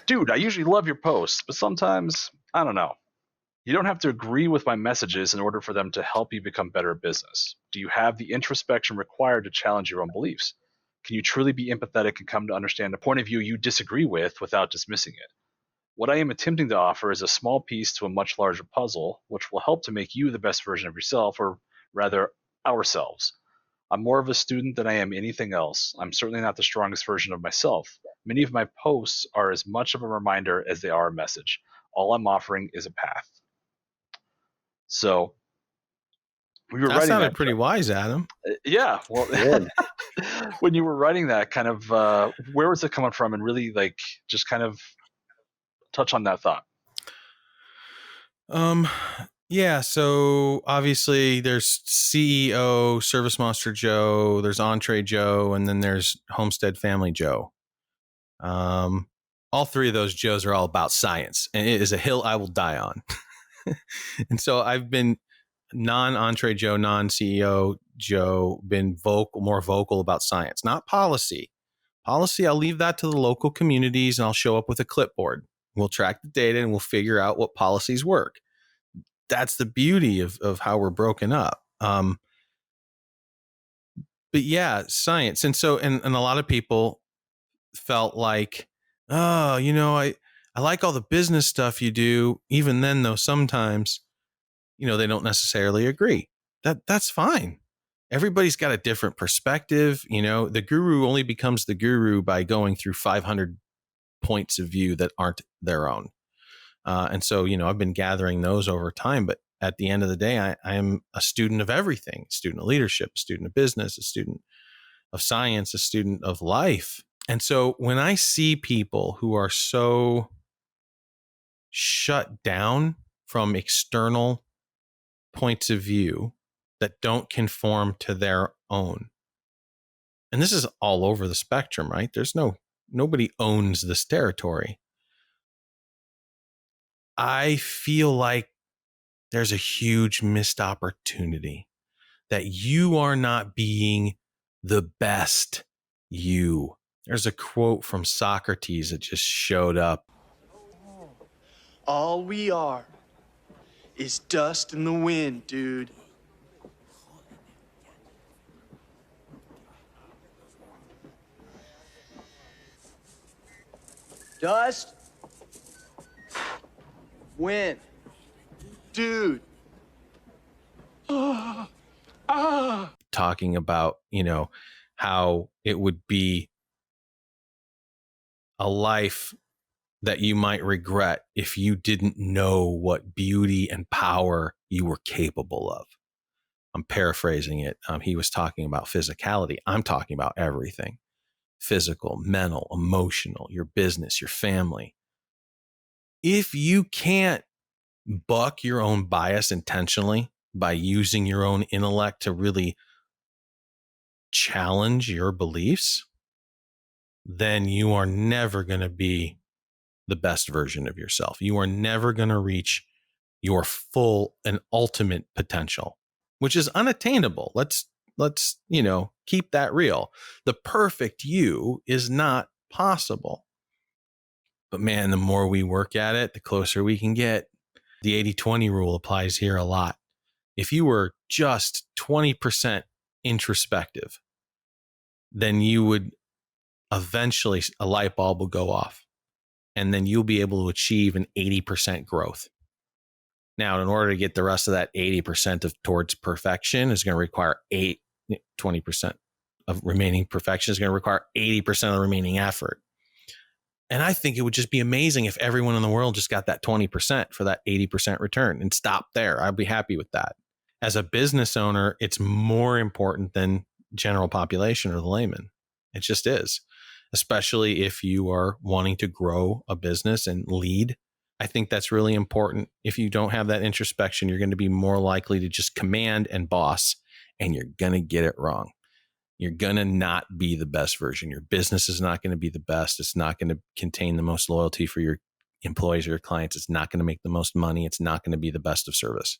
Dude, I usually love your posts, but sometimes, I don't know. You don't have to agree with my messages in order for them to help you become better at business. Do you have the introspection required to challenge your own beliefs? Can you truly be empathetic and come to understand a point of view you disagree with without dismissing it? What I am attempting to offer is a small piece to a much larger puzzle, which will help to make you the best version of yourself, or rather, ourselves. I'm more of a student than I am anything else. I'm certainly not the strongest version of myself. Many of my posts are as much of a reminder as they are a message. All I'm offering is a path. So we were That writing sounded that. pretty wise, Adam. Yeah. Well, when you were writing that, kind of, where was it coming from? And really, like, just kind of touch on that thought. Yeah. So obviously, there's CEO ServiceMonster Joe, there's Entree Joe, and then there's Homestead Family Joe. All three of those Joes are all about science, and it is a hill I will die on. And so I've been non-Entree Joe, non-CEO Joe, been more vocal about science, not policy. Policy, I'll leave that to the local communities, and I'll show up with a clipboard. We'll track the data and we'll figure out what policies work. That's the beauty of how we're broken up. But yeah, science. And so, and a lot of people felt like, oh, I like all the business stuff you do. Even then, though, sometimes, they don't necessarily agree. That's fine. Everybody's got a different perspective. The guru only becomes the guru by going through 500 points of view that aren't their own. And so, I've been gathering those over time, but at the end of the day, I am a student of everything, a student of leadership, a student of business, a student of science, a student of life. And so when I see people who are so shut down from external points of view that don't conform to their own, and this is all over the spectrum, right? Nobody owns this territory. I feel like there's a huge missed opportunity that you are not being the best you. There's a quote from Socrates that just showed up. All we are is dust in the wind, dude. Dust, wind, dude. Talking about, how it would be a life that you might regret if you didn't know what beauty and power you were capable of. I'm paraphrasing it. He was talking about physicality. I'm talking about everything: physical, mental, emotional, your business, your family. If you can't buck your own bias intentionally by using your own intellect to really challenge your beliefs, then you are never going to be the best version of yourself. You are never going to reach your full and ultimate potential, which is unattainable. Let's keep that real. The perfect you is not possible. But man, the more we work at it, the closer we can get. The 80-20 rule applies here a lot. If you were just 20% introspective, then you would eventually, a light bulb will go off, and then you'll be able to achieve an 80% growth. Now, in order to get the rest of that 80% towards perfection is going to require 20% of remaining perfection is going to require 80% of the remaining effort. And I think it would just be amazing if everyone in the world just got that 20% for that 80% return and stop there. I'd be happy with that. As a business owner, it's more important than general population or the layman. It just is, especially if you are wanting to grow a business and lead. I think that's really important. If you don't have that introspection, you're going to be more likely to just command and boss, and you're going to get it wrong. You're going to not be the best version. Your business is not going to be the best. It's not going to contain the most loyalty for your employees or your clients. It's not going to make the most money. It's not going to be the best of service.